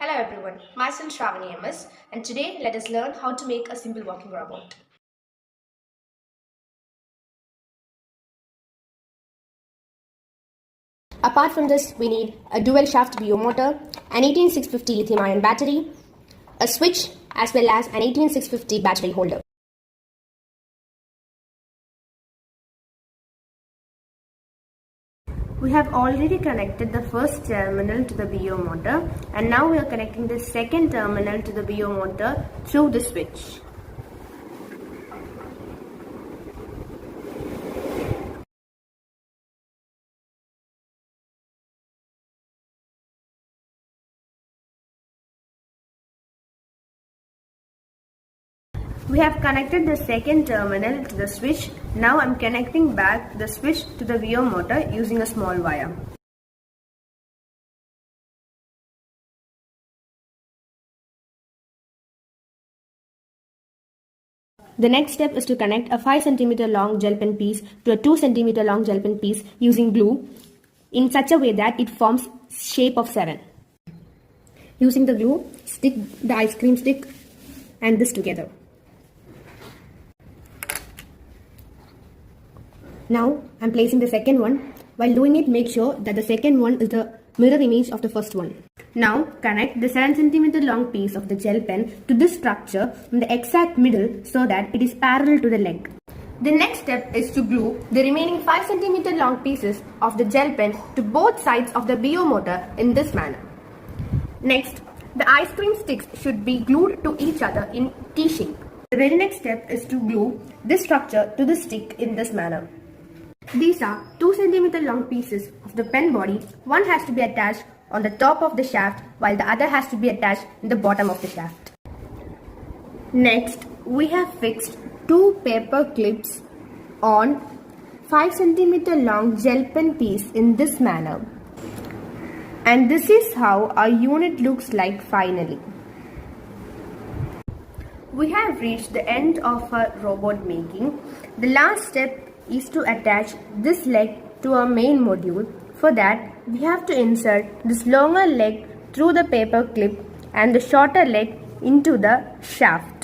Hello everyone, myself Sravani MS, and today let us learn how to make a simple walking robot. Apart from this, we need a dual shaft BO motor, an 18650 lithium ion battery, a switch as well as an 18650 battery holder. We have already connected the first terminal to the BO motor, and now we are connecting the second terminal to the BO motor through the switch. We have connected the second terminal to the switch. Now I am connecting back the switch to the VO motor using a small wire. The next step is to connect a 5 cm long gel pen piece to a 2 cm long gel pen piece using glue in such a way that it forms shape of 7. Using the glue, stick the ice cream stick and this together. Now I am placing the second one. While doing it, make sure that the second one is the mirror image of the first one. Now connect the 7 cm long piece of the gel pen to this structure in the exact middle so that it is parallel to the leg. The next step is to glue the remaining 5 cm long pieces of the gel pen to both sides of the BO motor in this manner. Next, the ice cream sticks should be glued to each other in T-shape. The very next step is to glue this structure to the stick in this manner. These are 2 cm long pieces of the pen body. One has to be attached on the top of the shaft while the other has to be attached in the bottom of the shaft. Next, we have fixed 2 paper clips on 5 cm long gel pen piece in this manner. And this is how our unit looks like finally. We have reached the end of our robot making. The last step is to attach this leg to our main module. For that, we have to insert this longer leg through the paper clip and the shorter leg into the shaft.